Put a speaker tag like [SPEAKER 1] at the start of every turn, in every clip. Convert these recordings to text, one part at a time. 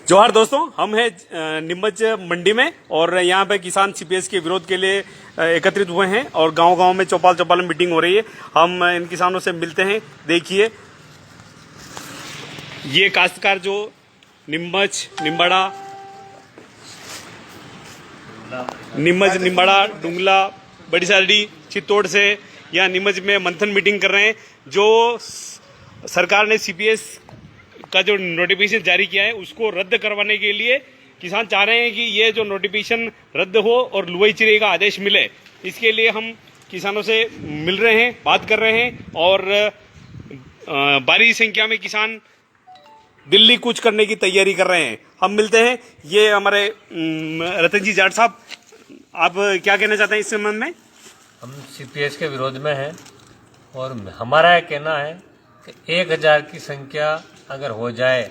[SPEAKER 1] जोहार दोस्तों, हम हैं नीमच मंडी में और यहाँ पे किसान सीपीएस के विरोध के लिए एकत्रित हुए हैं और गांव-गांव में चौपाल में मीटिंग हो रही है। हम इन किसानों से मिलते हैं। देखिए, ये काश्तकार जो नीमच, निम्बाड़ा, डुंगला, बड़ी सारडी, चित्तौड़ से यहाँ नीमच में मंथन मीटिंग कर रहे हैं। जो सरकार ने सीपीएस का जो नोटिफिकेशन जारी किया है उसको रद्द करवाने के लिए किसान चाह रहे हैं कि ये जो नोटिफिकेशन रद्द हो और लुवई चिरे का आदेश मिले। इसके लिए हम किसानों से मिल रहे हैं, बात कर रहे हैं और भारी संख्या में किसान दिल्ली कूच करने की तैयारी कर रहे हैं। हम मिलते हैं। ये हमारे रतन जी जाट साहब, आप क्या कहना चाहते हैं इस संबंध में?
[SPEAKER 2] हम सीपीएस के विरोध में हैं और हमारा यह कहना है कि 1000 की संख्या अगर हो जाए,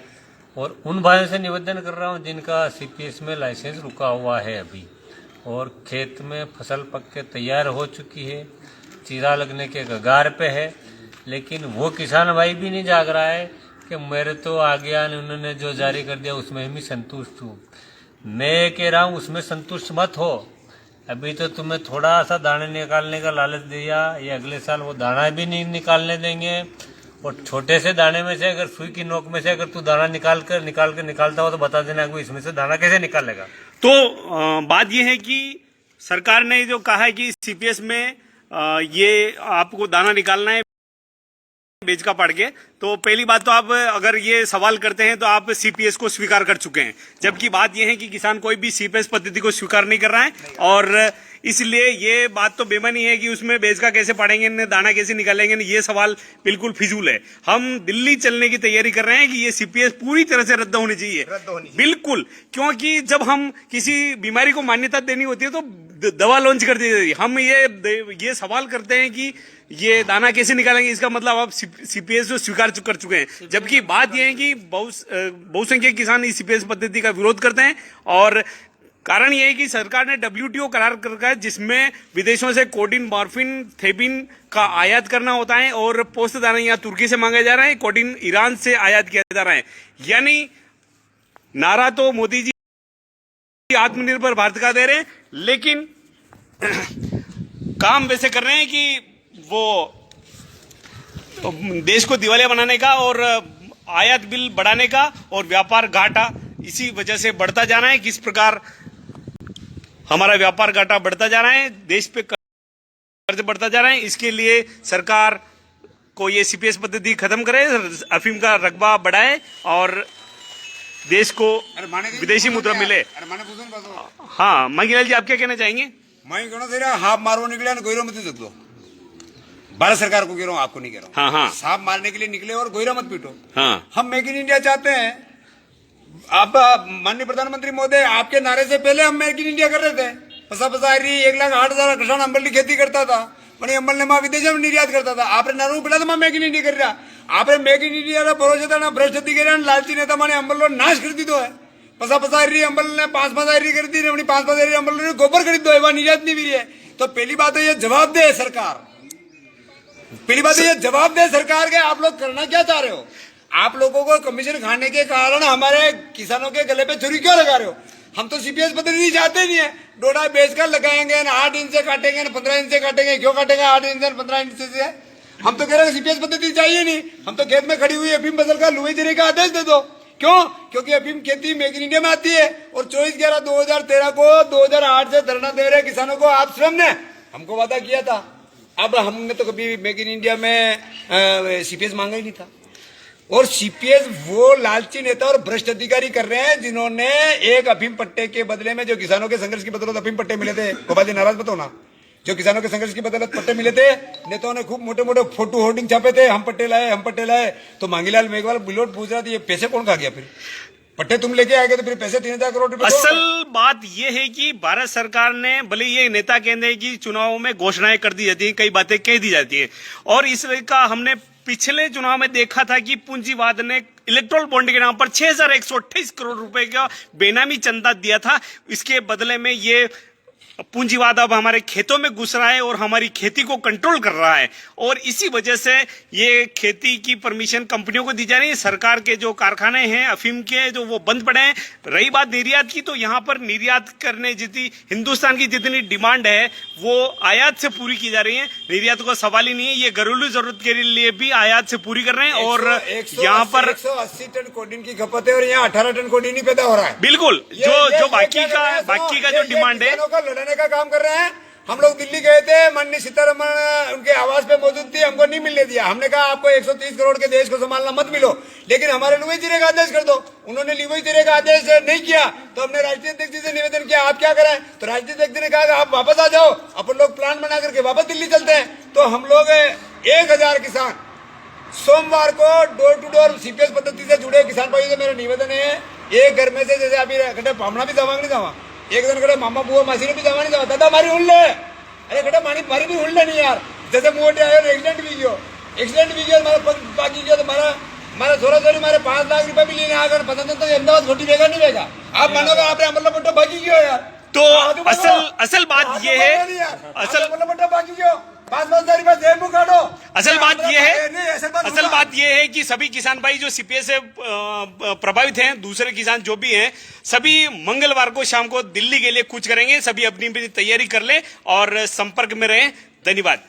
[SPEAKER 2] और उन भाइयों से निवेदन कर रहा हूं जिनका सीपीएस में लाइसेंस रुका हुआ है अभी, और खेत में फसल पक के तैयार हो चुकी है, चीरा लगने के कगार पे है, लेकिन वो किसान भाई भी नहीं जाग रहा है कि मेरे तो आ गया, उन्होंने जो जारी कर दिया उसमें भी संतुष्ट हूँ। मैं कह रहा हूँ उसमें संतुष्ट मत हो। अभी तो तुम्हें थोड़ा सा दाने निकालने का लालच दिया, ये अगले साल वो दाना भी नहीं निकालने देंगे। और छोटे से दाने में से अगर सुई की नोक में से अगर तू दाना निकालता हो तो बता देना कि इसमें से दाना कैसे निकालेगा।
[SPEAKER 1] तो बात यह है कि सरकार ने जो कहा है कि सीपीएस में ये आपको दाना निकालना है बेच का पड़ के, तो पहली बात तो आप अगर ये सवाल करते हैं तो आप सीपीएस को स्वीकार कर चुके हैं, जबकि बात यह है कि किसान कोई भी सीपीएस पद्धति को स्वीकार नहीं कर रहा है और इसलिए ये बात तो बेमानी है कि उसमें बेच का कैसे पड़ेंगे, दाना कैसे निकालेंगे, ये सवाल बिल्कुल फिजूल है। हम दिल्ली चलने की तैयारी कर रहे हैं कि ये सीपीएस पूरी तरह से रद्द होनी चाहिए, बिल्कुल। क्योंकि जब हम किसी बीमारी को मान्यता देनी होती है तो दवा लॉन्च कर दी जाती है। हम ये सवाल करते हैं कि ये दाना कैसे निकालेंगे, इसका मतलब आप सीपीएस को स्वीकार कर चुके हैं, जबकि बात यह है कि बहुसंख्यक किसान इस सीपीएस पद्धति का विरोध करते हैं। और कारण यह है कि सरकार ने WTO करार कर रखा है जिसमें विदेशों से कोडिन, मॉर्फिन, थेबिन का आयात करना होता है और पोस्त दाना यहाँ तुर्की से मांगे जा रहे हैं, कोडिन ईरान से आयात किया जा रहा है। यानी नारा तो मोदी जी आत्मनिर्भर भारत का दे रहे हैं, लेकिन काम वैसे कर रहे हैं कि वो देश को दिवालिया बनाने का और आयात बिल बढ़ाने का और व्यापार घाटा इसी वजह से बढ़ता जा रहा है। किस प्रकार हमारा व्यापार घाटा बढ़ता जा रहा है, देश पे कर्ज बढ़ता जा रहा है, इसके लिए सरकार को ये सीपीएस पद्धति खत्म करे, अफीम का रकबा बढ़ाए और देश को विदेशी मुद्रा मिले। हाँ, मंगीलाल जी, आप क्या कहना चाहेंगे?
[SPEAKER 3] मैं कहना चाह रहा हाफ मारो निकले गोयरो मत देख लो। भारत सरकार को कह रहा हूँ, आपको नहीं कह रहा हूँ।
[SPEAKER 1] हाँ,
[SPEAKER 3] सांप मारने के लिए निकले और गोयरा मत पीटो।
[SPEAKER 1] हाँ,
[SPEAKER 3] हम मेक इन इंडिया चाहते हैं। आप माननीय प्रधानमंत्री महोदय, आपके नारे से पहले हम मेक इन इंडिया कर रहे थे। 1,08,000 किसान अंबल की खेती करता था, बड़ी अंबल ने माँ विदेश में निर्यात करता था। आपने नारू पड़ा था मैं मेक इन इंडिया कर रहा। आपने मेक इन इंडिया का भरोसा था ना, भ्रष्ट अधिकारी लालची नेता माने अंबल नाश कर दी दो है। 50,000 अंबल ने 5,000 कर दी, 5,000 अंबल ने गोबर खरीद दो है, वह निर्यात नहीं हुई है। तो पहली बात है ये जवाब दे सरकार, पहली बात ये जवाब दे सरकार के आप लोग करना क्या चाह रहे हो? आप लोगों को कमीशन खाने के कारण हमारे किसानों के गले पे छुरी क्यों लगा रहे हो? हम तो सीपीएस पद्धति चाहते नहीं है। डोडा बेचकर लगाएंगे ना, 8 इंच से काटेंगे ना, 15 इंच से काटेंगे। क्यों काटेंगे 8 इंच से 15 इंच से? हम तो कह रहे हैं सीपीएस पद्धति चाहिए नहीं। हम तो खेत में खड़ी हुई अफीम फसल का लुवई देने का आदेश दे दो। क्यों? क्योंकि अफीम खेती मेक इन इंडिया में आती है और 24/11/2013 को 2008 से धरना दे रहे किसानों को आप स्वयं ने हमको वादा किया था। अब हमने तो कभी मेक इन इंडिया में सीपीएस मांगा ही नहीं था। और सीपीएस वो लालची नेता और भ्रष्ट अधिकारी कर रहे हैं जिन्होंने एक अफीम पट्टे के बदले में, जो किसानों के संघर्ष की बदौलत अफीम पट्टे मिले थे, गोपाल जी नाराज मत होना, जो किसानों के संघर्ष की बदौलत पट्टे मिले थे, नेताओं ने खूब मोटे मोटे फोटो होर्डिंग छापे थे, हम पट्टे लाए। तो मांगीलाल मेघवाल बिलोट पूछ रहा था ये पैसे कौन खा गया? फिर पट्टे तुम लेके आएंगे तो फिर पैसे 3,000 करोड़ रुपए।
[SPEAKER 1] असल बात यह है कि भारत सरकार ने, भले ये नेता कहते हैं कि चुनावों में घोषणाएं कर दी जाती है, कई बातें कह दी जाती है, और इसका हमने पिछले चुनाव में देखा था कि पूंजीवाद ने इलेक्ट्रोल बॉन्ड के नाम पर 6,128 करोड़ रुपए का बेनामी चंदा दिया था। इसके बदले में ये पूंजीवाद अब हमारे खेतों में घुस रहा है और हमारी खेती को कंट्रोल कर रहा है, और इसी वजह से ये खेती की परमिशन कंपनियों को दी जा रही है। सरकार के जो कारखाने हैं अफीम के जो वो बंद पड़े हैं। रही बात निर्यात की, तो यहाँ पर निर्यात करने जितनी हिंदुस्तान की जितनी डिमांड है वो आयात से पूरी की जा रही है। निर्यात का सवाल ही नहीं है, ये घरेलू जरूरत के लिए भी आयात से पूरी कर रहे हैं। और यहाँ पर
[SPEAKER 3] 180 टन कोडिन की खपत है और यहाँ 18 टन कोडिन ही पैदा हो रहा है।
[SPEAKER 1] बिल्कुल जो बाकी का जो डिमांड है
[SPEAKER 3] किसानों का लड़ने का काम कर रहे हैं। हम लोग दिल्ली गए थे, माननीय सीतारमण उनके आवास पे मौजूद थी, हमको नहीं मिलने दिया। हमने कहा आपको 130 करोड़ के देश को संभालना मत मिलो, लेकिन हमारे लुई जिरे का आदेश कर दो। उन्होंने लुई जिरे का आदेश नहीं किया, तो हमने राष्ट्रीय अध्यक्ष जी से निवेदन किया आप क्या करें, तो राष्ट्रीय अध्यक्ष ने कहा आप वापस आ जाओ, अपन लोग प्लान बना करके वापस दिल्ली चलते हैं। तो हम लोग 1000 किसान सोमवार को डोर टू डोर सीपीएस पद्धति से जुड़े किसान भाइयों से मेरा निवेदन है, एक घर में से जैसे अभी कटे भावना भी जावा नहीं जावा, एक दिन कटे मामा बुआ मासी ने भी जावा नहीं जावा, दादा हमारी हुल ले, अरे कटे मारी भी हुल नहीं यार। जैसे मोटे आयो एक्सीडेंट भी गयो हमारा बाकी गया, तो हमारा छोरा छोरी हमारे 5 लाख रुपए भी लेने आकर पसंद तो अहमदाबाद छोटी बेगा नहीं बेगा। आप मानोगे आपने मतलब बट्टो बाकी गयो यार।
[SPEAKER 1] तो असल बात ये है, असल
[SPEAKER 3] बाकी गयो 5,000 रुपए जेब में काटो।
[SPEAKER 1] असल बात ये है कि सभी किसान भाई जो सीपीएस से प्रभावित हैं, दूसरे किसान जो भी हैं, सभी मंगलवार को शाम को दिल्ली के लिए कूच करेंगे। सभी अपनी अपनी तैयारी कर लें और संपर्क में रहें। धन्यवाद।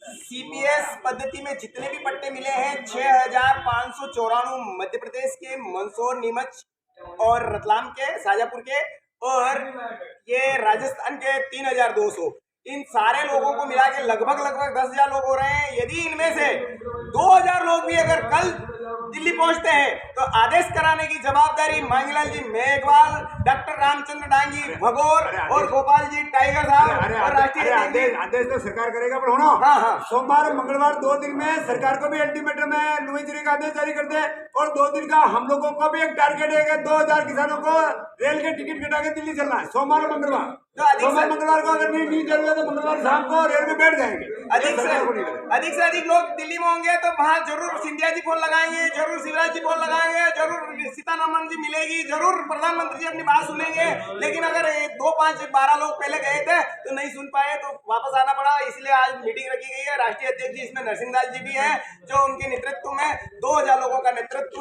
[SPEAKER 4] सीपीएस पद्धति में जितने भी पट्टे मिले हैं 6,594 मध्य प्रदेश के मंदसौर, नीमच और रतलाम के, शाजापुर के, और ये राजस्थान के 3,200। इन सारे लोगों को मिला के लगभग 10,000 लोग हो रहे हैं। यदि इनमें से 2,000 लोग भी अगर कल दिल्ली पहुंचते हैं तो आदेश कराने की जवाबदारी मांगीलाल जी मेघवाल, डॉक्टर रामचंद्र डांगी भगोर और गोपाल जी टाइगर साहब और राष्ट्रीय
[SPEAKER 3] आदेश तो सरकार करेगा, पर होना
[SPEAKER 4] हाँ।
[SPEAKER 3] सोमवार मंगलवार 2 दिन में सरकार को भी अल्टीमेटम है, लुई जिरे का आदेश जारी कर दे, और 2 दिन का हम लोगों को भी एक टारगेट है, 2,000 किसानों को रेल के टिकट कटा के दिल्ली चलना है सोमवार मंगलवार। सोमवार मंगलवार को अगर नहीं चल रहा तो मंगलवार शाम को रेल में बैठ जाएंगे।
[SPEAKER 4] अधिक से अधिक लोग दिल्ली में होंगे तो वहाँ जरूर सिंधिया जी फोन लगाएंगे, जरूर शिवराज जी फोन लगाएंगे, जरूर सीतारमण जी मिलेगी, जरूर प्रधानमंत्री जी अपनी बात सुनेंगे। लेकिन अगर 2, 5, 12 लोग पहले गए थे तो नहीं सुन पाए तो वापस आना पड़ा, इसलिए आज मीटिंग रखी गई है। राष्ट्रीय अध्यक्ष जी इसमें नरसिंह दास जी भी है, जो उनके नेतृत्व में 2,000 लोगों का नेतृत्व